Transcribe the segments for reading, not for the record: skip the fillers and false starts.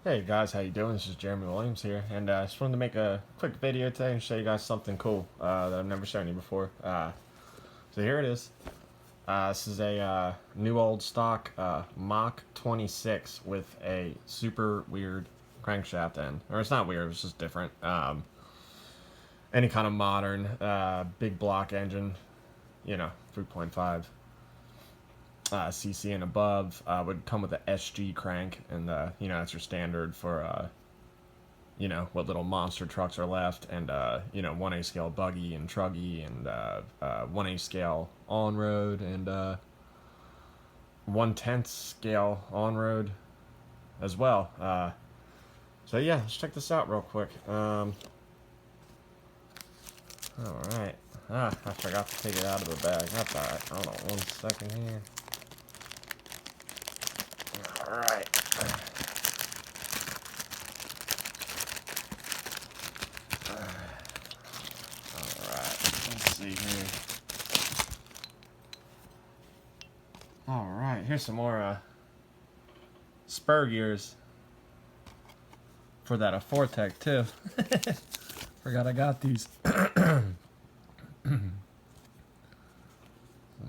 Hey guys, how you doing? This is Jeremy Williams here, and I just wanted to make a quick video today and show you guys something cool that I've never shown you before. So here it is. This is a new old stock Mach 26 with a super weird crankshaft end. Or it's not weird, it's just different. Any kind of modern big block engine, 3.5 cc and above would come with a SG crank, and that's your standard for what little monster trucks are left, and 1A scale buggy and truggy, and 1A scale on road, and 1/10 scale on road as well. So yeah, let's check this out real quick. All right. I forgot to take it out of the bag. That's all right. Hold on 1 second here. All right. Let's see here. All right, here's some more spur gears for that Fortec too. Forgot I got these. Some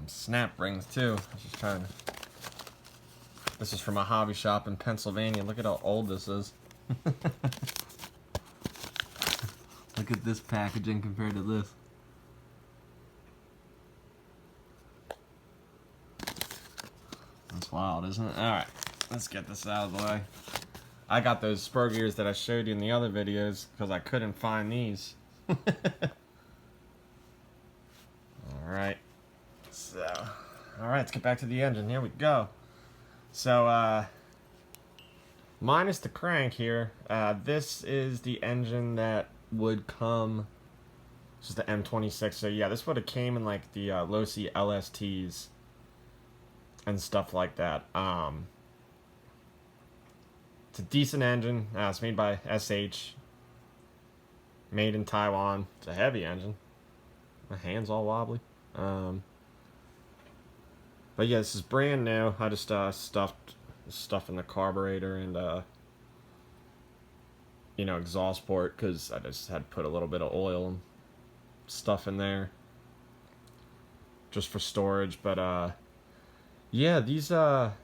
snap rings too. I was just trying to. This is from a hobby shop in Pennsylvania. Look at how old this is. Look at this packaging compared to this. That's wild, isn't it? Alright, let's get this out of the way. I got those spur gears that I showed you in the other videos because I couldn't find these. Alright. Alright, let's get back to the engine. Here we go. So, minus the crank here, this is the engine that would come. This is the M26. So yeah, this would have came in like the Losi LSTs and stuff like that. It's a decent engine. It's made by SH. Made in Taiwan. It's a heavy engine. My hand's all wobbly. But yeah, this is brand new. I just stuffed stuff in the carburetor and exhaust port because I just had put a little bit of oil and stuff in there just for storage. But yeah, these well,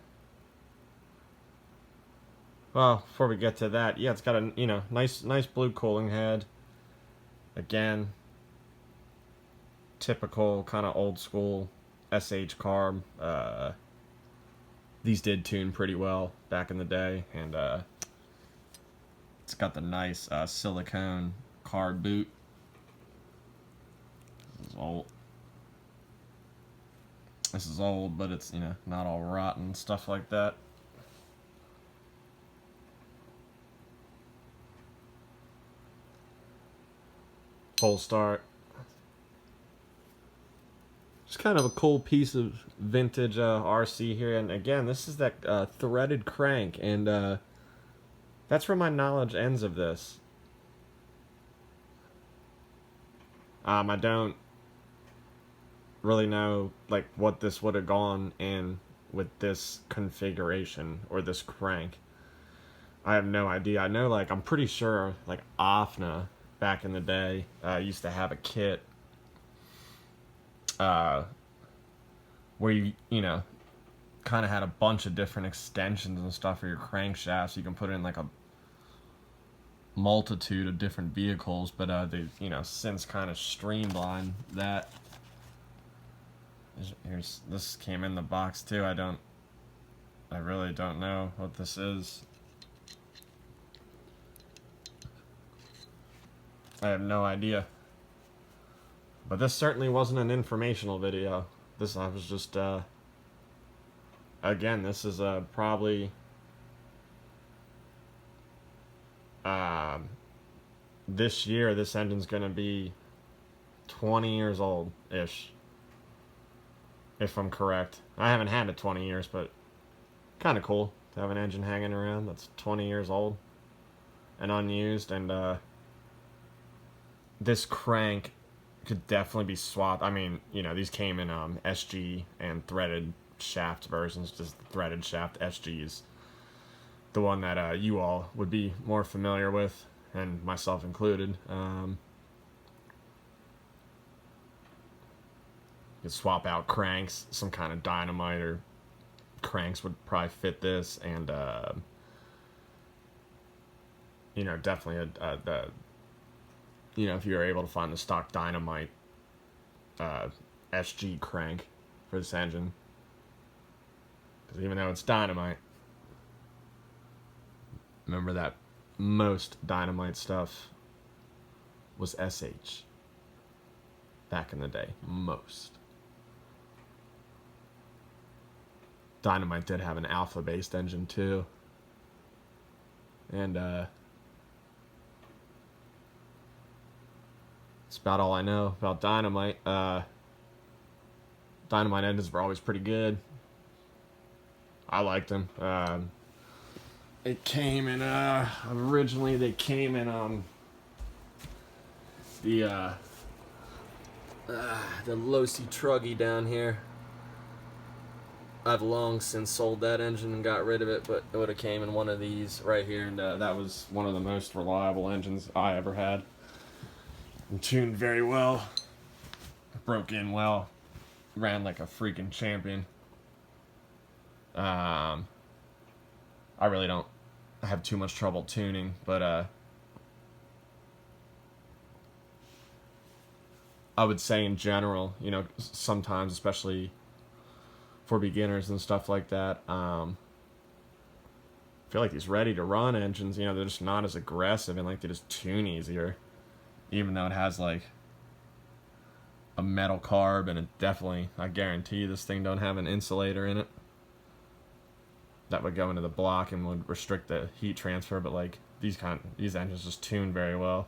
before we get to that, yeah, it's got a nice blue cooling head. Again, typical kind of old school SH carb. These did tune pretty well back in the day, and it's got the nice silicone carb boot. This is old, but it's not all rotten and stuff like that. Pull start. Just kind of a cool piece of vintage RC here, and again, this is that threaded crank, and that's where my knowledge ends of this. I don't really know like what this would have gone in with this configuration or this crank. I have no idea. I know, like, I'm pretty sure like AFNA back in the day used to have a kit where you kind of had a bunch of different extensions and stuff for your crankshafts. You can put in like a multitude of different vehicles, but they since kind of streamlined that. This came in the box too. I really don't know what this is. I have no idea. But this certainly wasn't an informational video. I was just again, this is probably this year this engine's gonna be 20 years old ish, if I'm correct. I haven't had it 20 years, but kind of cool to have an engine hanging around that's 20 years old and unused. And this crank could definitely be swapped. I mean, these came in SG and threaded shaft versions, just threaded shaft SGs. the one that you all would be more familiar with, and myself included. You could swap out cranks, some kind of dynamite or cranks would probably fit this, and you know, definitely you know, if you were able to find the stock Dynamite SG crank for this engine, because even though it's Dynamite, remember that most Dynamite stuff was SH back in the day. Most. Dynamite did have an alpha based engine too, and that's about all I know about Dynamite. Dynamite engines were always pretty good. I liked them. It came in originally they came in the Losi Truggy down here. I've long since sold that engine and got rid of it, but it would have came in one of these right here, and that was one of the most reliable engines I ever had. And tuned very well, broke in well, ran like a freaking champion. I really don't have too much trouble tuning, but I would say in general, you know, sometimes, especially for beginners and stuff like that, I feel like these ready to run engines, you know, they're just not as aggressive, and like they just tune easier, even though it has like a metal carb, and it definitely, I guarantee this thing don't have an insulator in it that would go into the block and would restrict the heat transfer, but like these engines just tune very well.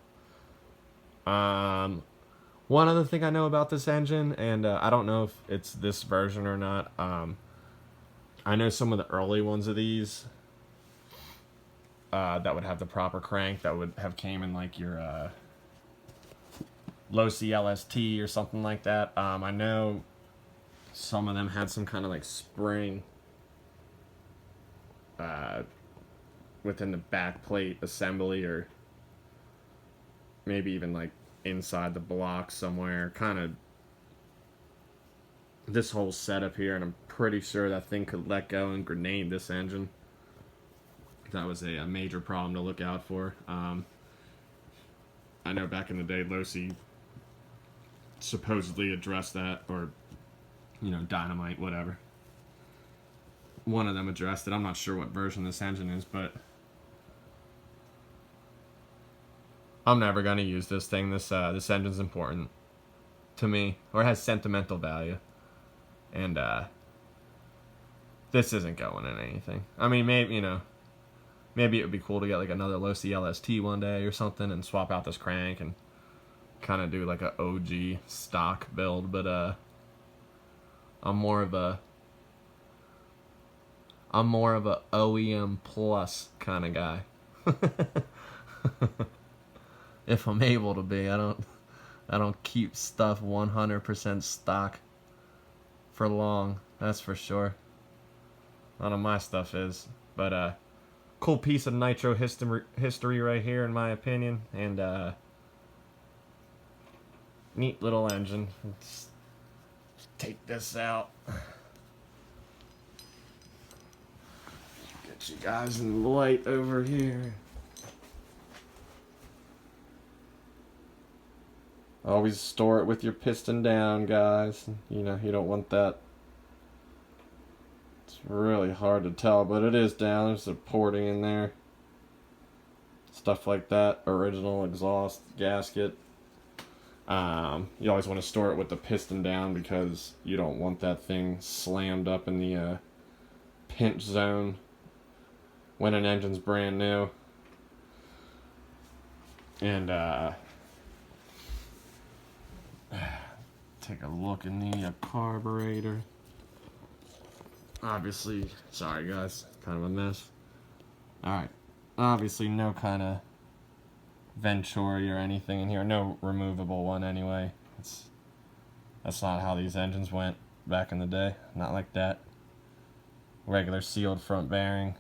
One other thing I know about this engine, and I don't know if it's this version or not, I know some of the early ones of these that would have the proper crank that would have came in like your Losi LST or something like that. I know some of them had some kind of like spring within the back plate assembly, or maybe even like inside the block somewhere, kind of this whole setup here, and I'm pretty sure that thing could let go and grenade this engine. That was a major problem to look out for. I know back in the day Losi supposedly addressed that, or you know, Dynamite, whatever, one of them addressed it. I'm not sure what version this engine is, but I'm never gonna use this thing. This engine's important to me, or has sentimental value, and this isn't going in anything. I mean, maybe, you know, maybe it would be cool to get like another Losi LST one day or something, and swap out this crank and kind of do like a OG stock build. But I'm more of a OEM plus kind of guy. If I'm able to be, I don't keep stuff 100% stock for long. That's for sure. None of my stuff is, but cool piece of nitro history right here, in my opinion, and neat little engine. Let's take this out. Get you guys in the light over here. Always store it with your piston down, guys. You know, you don't want that. It's really hard to tell, but it is down. There's a porting in there. Stuff like that. Original exhaust gasket. You always want to store it with the piston down, because you don't want that thing slammed up in the pinch zone when an engine's brand new. And take a look in the carburetor. Obviously, sorry guys, kind of a mess. Alright, obviously no kind of Venturi or anything in here. No removable one anyway. That's not how these engines went back in the day. Not like that. Regular sealed front bearing.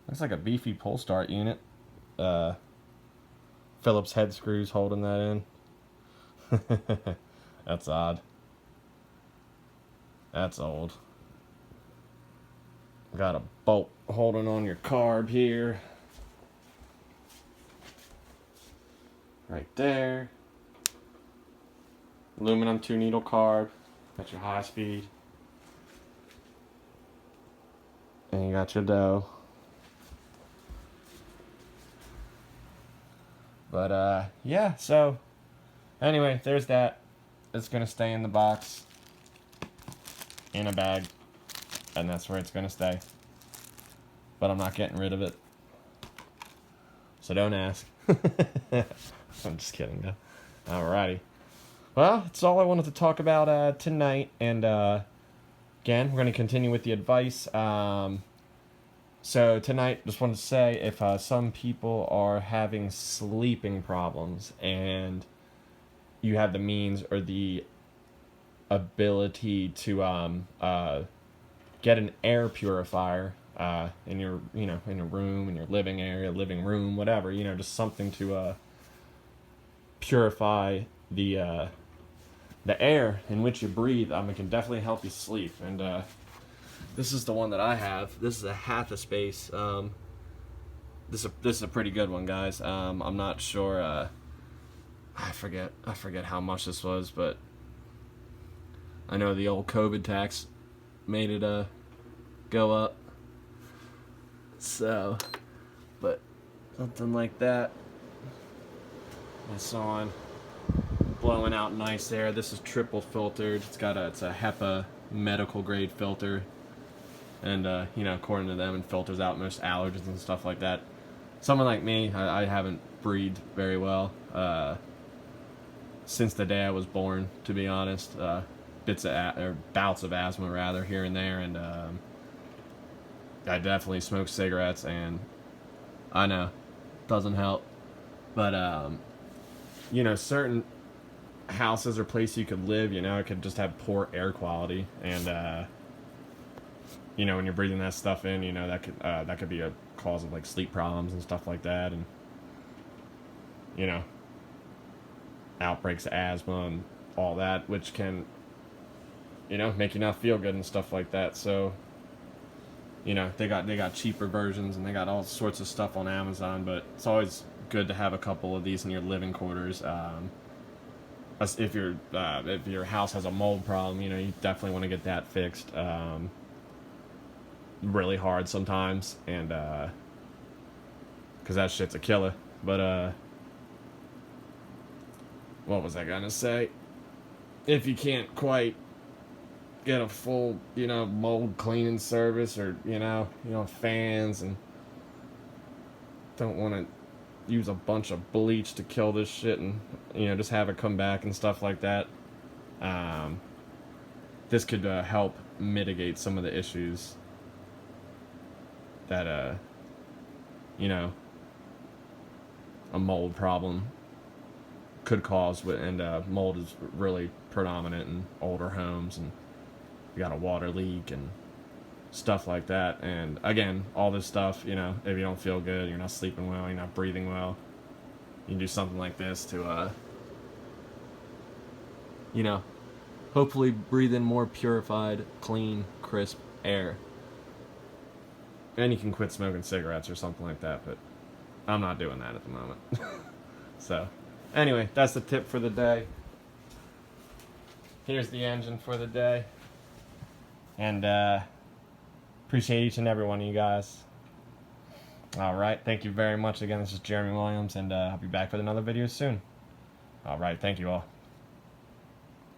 Looks like a beefy pull start unit. Phillips head screws holding that in. That's odd. That's old. Got a bolt holding on your carb here. Right there. Aluminum 2-needle carb. Got your high speed. And you got your dough. But yeah, so anyway, there's that. It's gonna stay in the box, in a bag, and that's where it's gonna stay. But I'm not getting rid of it, so don't ask. I'm just kidding, though. Alrighty. Well, that's all I wanted to talk about tonight, and again, we're gonna continue with the advice. So tonight, just wanted to say, if some people are having sleeping problems and you have the means or the ability to get an air purifier in your, in your room, in your living area, living room, whatever, just something to purify the air in which you breathe, it can definitely help you sleep. And this is the one that I have. This is a half a space. This is a pretty good one, guys. I'm not sure. I forget how much this was, but I know the old COVID tax made it go up. So, but something like that. It's on, blowing out nice air. This is triple filtered. It's a HEPA medical grade filter. And, according to them, it filters out most allergens and stuff like that. Someone like me, I haven't breathed very well since the day I was born, to be honest. Bouts of asthma, rather, here and there. And I definitely smoke cigarettes, and I know, doesn't help. But, certain houses or places you could live, it could just have poor air quality. And, when you're breathing that stuff in, that could be a cause of, like, sleep problems and stuff like that. And, outbreaks of asthma and all that, which can, make you not feel good and stuff like that. So, they got cheaper versions, and they got all sorts of stuff on Amazon, but it's always good to have a couple of these in your living quarters. If your house has a mold problem, you definitely want to get that fixed. Really hard sometimes, and because that shit's a killer. But what was I gonna say? If you can't quite get a full, mold cleaning service, or fans, and don't want to use a bunch of bleach to kill this shit, and just have it come back and stuff like that, this could help mitigate some of the issues that a mold problem could cause. And mold is really predominant in older homes, and you got a water leak and stuff like that. And again, all this stuff, if you don't feel good, you're not sleeping well, you're not breathing well, you can do something like this to hopefully breathe in more purified, clean, crisp air. And you can quit smoking cigarettes or something like that, but I'm not doing that at the moment. So, anyway, that's the tip for the day. Here's the engine for the day. And, appreciate each and every one of you guys. Alright, thank you very much again. This is Jeremy Williams, and I'll be back with another video soon. Alright, thank you all.